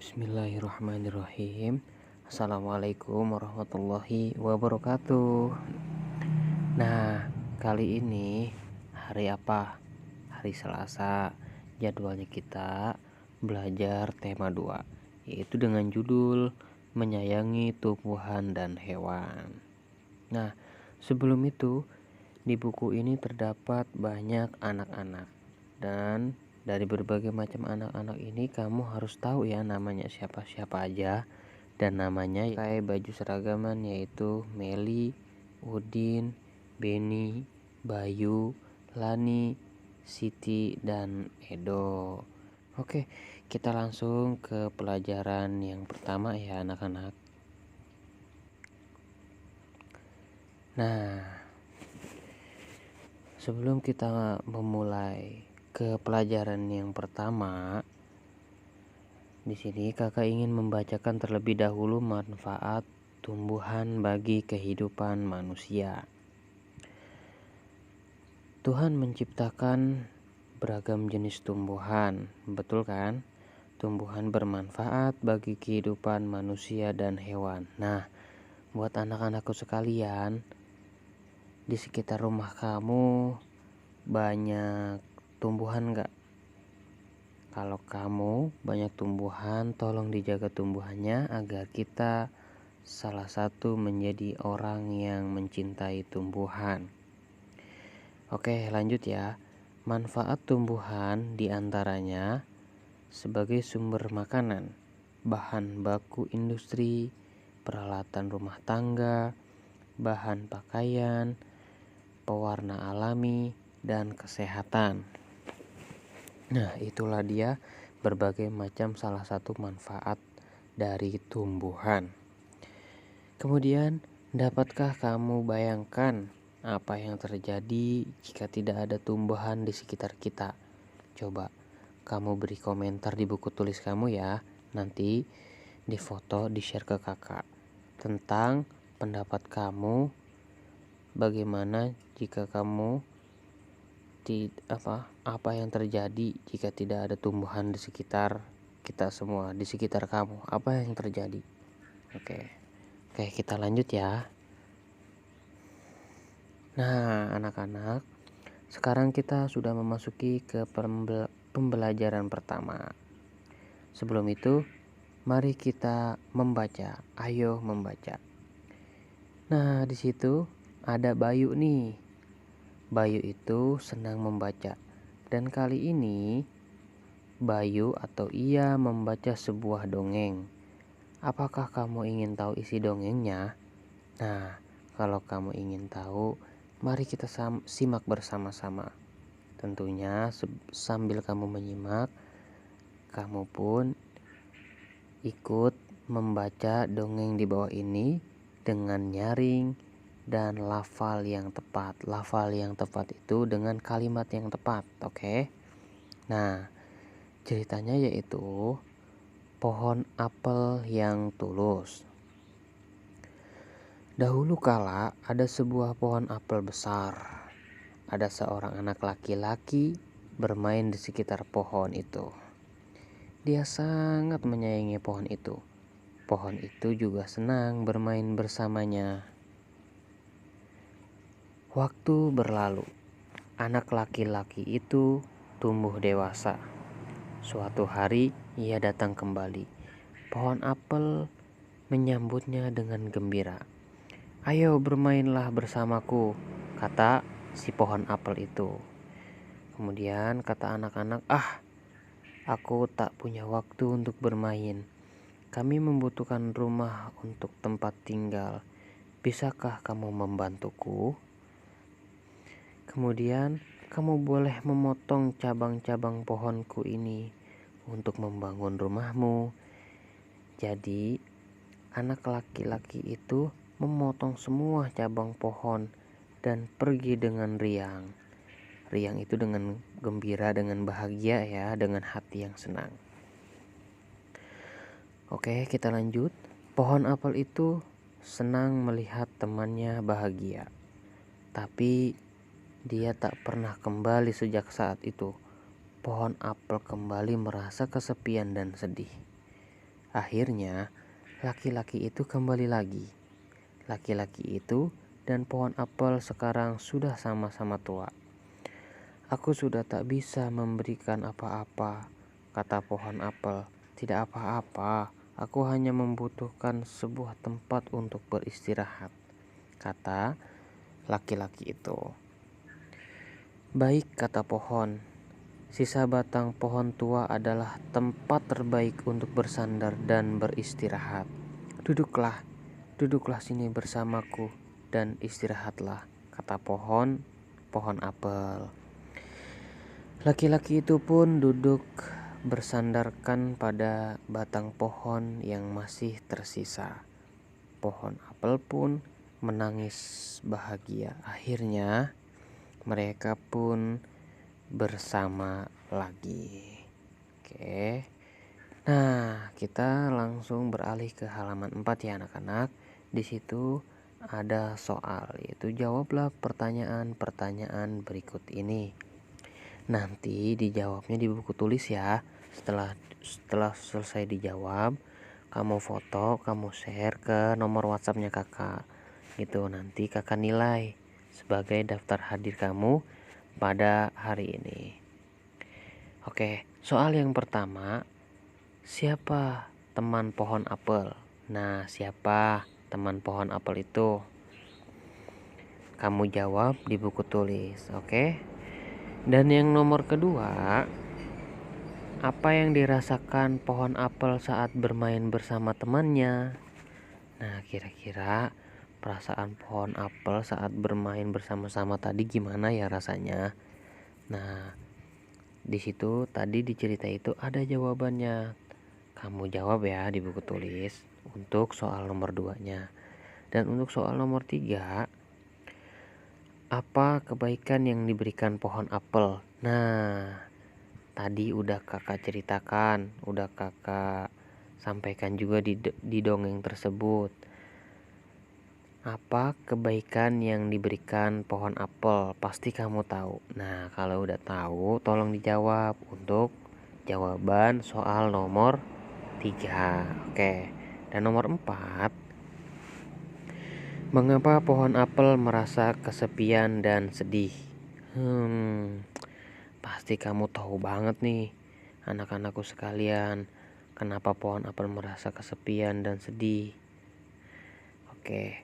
Bismillahirrahmanirrahim. Assalamualaikum warahmatullahi wabarakatuh. Nah, kali ini hari apa? Hari Selasa. Jadwalnya kita belajar tema 2, yaitu dengan judul Menyayangi Tumbuhan dan Hewan. Nah, sebelum itu, di buku ini terdapat banyak anak-anak, dan dari berbagai macam anak-anak ini kamu harus tahu ya namanya siapa-siapa aja, dan namanya kayak baju seragaman, yaitu Meli, Udin, Beni, Bayu, Lani, Siti, dan Edo. Oke, kita langsung ke pelajaran yang pertama ya anak-anak. Nah, sebelum kita memulai ke pelajaran yang pertama, di sini kakak ingin membacakan terlebih dahulu manfaat tumbuhan bagi kehidupan manusia. Tuhan menciptakan beragam jenis tumbuhan, betul kan? Tumbuhan bermanfaat bagi kehidupan manusia dan hewan. Nah, buat anak-anakku sekalian, di sekitar rumah kamu banyak tumbuhan gak? Kalau kamu banyak tumbuhan, tolong dijaga tumbuhannya agar kita salah satu menjadi orang yang mencintai tumbuhan. Oke, lanjut ya. Manfaat tumbuhan diantaranya sebagai sumber makanan, bahan baku industri, peralatan rumah tangga, bahan pakaian, pewarna alami, dan kesehatan. Nah, itulah dia berbagai macam salah satu manfaat dari tumbuhan. Kemudian, dapatkah kamu bayangkan apa yang terjadi jika tidak ada tumbuhan di sekitar kita? Coba kamu beri komentar di buku tulis kamu ya. Nanti di foto, di share ke kakak tentang pendapat kamu, bagaimana jika kamu apa yang terjadi jika tidak ada tumbuhan di sekitar kita semua, di sekitar kamu, apa yang terjadi? Oke, kita lanjut ya. Nah, anak-anak, sekarang kita sudah memasuki ke pembelajaran pertama. Sebelum itu, mari kita membaca. Ayo membaca. Nah, di situ ada Bayu nih. Bayu itu senang membaca, dan kali ini Bayu atau ia membaca sebuah dongeng. Apakah kamu ingin tahu isi dongengnya? Nah, kalau kamu ingin tahu, mari kita simak bersama-sama. Tentunya sambil kamu menyimak, kamu pun ikut membaca dongeng di bawah ini dengan nyaring dan lafal yang tepat. Lafal yang tepat itu dengan kalimat yang tepat, oke? Nah, ceritanya yaitu pohon apel yang tulus. Dahulu kala ada sebuah pohon apel besar. Ada seorang anak laki-laki bermain di sekitar pohon itu. Dia sangat menyayangi pohon itu. Pohon itu juga senang bermain bersamanya. Waktu berlalu. Anak laki-laki itu tumbuh dewasa. Suatu hari ia datang kembali. Pohon apel menyambutnya dengan gembira. "Ayo bermainlah bersamaku," kata si pohon apel itu. Kemudian kata anak-anak, "Aku tak punya waktu untuk bermain. Kami membutuhkan rumah untuk tempat tinggal. Bisakah kamu membantuku? Kemudian kamu boleh memotong cabang-cabang pohonku ini untuk membangun rumahmu." Jadi anak laki-laki itu memotong semua cabang pohon dan pergi dengan riang. Riang itu dengan gembira, dengan bahagia ya, dengan hati yang senang. Oke, kita lanjut. Pohon apel itu senang melihat temannya bahagia. Tapi dia tak pernah kembali sejak saat itu. Pohon apel kembali merasa kesepian dan sedih. Akhirnya, laki-laki itu kembali lagi. Laki-laki itu dan pohon apel sekarang sudah sama-sama tua. "Aku sudah tak bisa memberikan apa-apa," kata pohon apel. "Tidak apa-apa, aku hanya membutuhkan sebuah tempat untuk beristirahat," kata laki-laki itu. "Baik," kata pohon. "Sisa batang pohon tua adalah tempat terbaik untuk bersandar dan beristirahat. Duduklah, duduklah sini bersamaku dan istirahatlah," kata pohon apel. Laki-laki itu pun duduk bersandarkan pada batang pohon yang masih tersisa. Pohon apel pun menangis bahagia. Akhirnya mereka pun bersama lagi. Oke. Nah, kita langsung beralih ke halaman 4 ya anak-anak. Di situ ada soal, yaitu jawablah pertanyaan-pertanyaan berikut ini. Nanti dijawabnya di buku tulis ya. Setelah selesai dijawab, kamu foto, kamu share ke nomor WhatsAppnya kakak. Gitu, nanti kakak nilai sebagai daftar hadir kamu pada hari ini. Oke, soal yang pertama, siapa teman pohon apel? Nah, siapa teman pohon apel itu? Kamu jawab di buku tulis, oke? Dan yang nomor kedua, apa yang dirasakan pohon apel saat bermain bersama temannya? Nah, kira-kira perasaan pohon apel saat bermain bersama-sama tadi gimana ya rasanya? Nah, di situ tadi di cerita itu ada jawabannya. Kamu jawab ya di buku tulis untuk soal nomor 2-nya. Dan untuk soal nomor 3, apa kebaikan yang diberikan pohon apel? Nah, tadi udah kakak ceritakan, udah kakak sampaikan juga di dongeng tersebut. Apa kebaikan yang diberikan pohon apel? Pasti kamu tahu. Nah, kalau udah tahu, tolong dijawab untuk jawaban soal nomor 3. Oke. Dan nomor 4, mengapa pohon apel merasa kesepian dan sedih? Pasti kamu tahu banget nih, anak-anakku sekalian, kenapa pohon apel merasa kesepian dan sedih. Oke,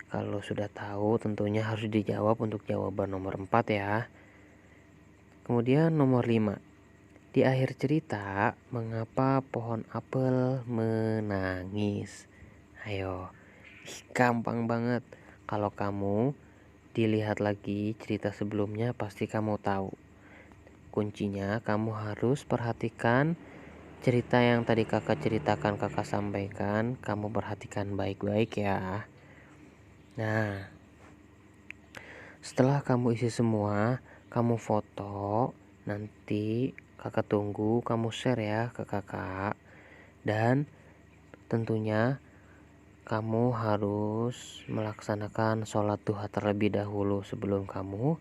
kalau sudah tahu tentunya harus dijawab untuk jawaban nomor 4 ya. Kemudian nomor 5, di akhir cerita, mengapa pohon apel menangis? Ayo, gampang banget. Kalau kamu dilihat lagi cerita sebelumnya pasti kamu tahu. Kuncinya kamu harus perhatikan cerita yang tadi kakak ceritakan, kakak sampaikan. Kamu perhatikan baik-baik ya. Nah, setelah kamu isi semua, kamu foto. Nanti kakak tunggu kamu share ya ke kakak. Dan tentunya kamu harus melaksanakan sholat duha terlebih dahulu sebelum kamu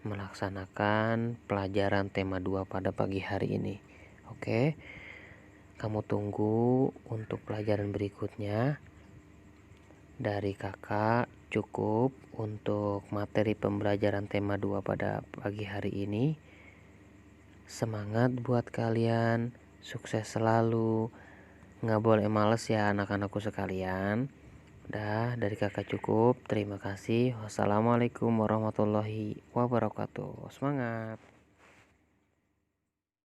melaksanakan pelajaran tema 2 pada pagi hari ini. Oke, kamu tunggu untuk pelajaran berikutnya dari kakak. Cukup untuk materi pembelajaran tema 2 pada pagi hari ini. Semangat buat kalian, sukses selalu. Nggak boleh males ya anak-anakku sekalian. Udah, dari kakak cukup. Terima kasih. Wassalamualaikum warahmatullahi wabarakatuh. Semangat.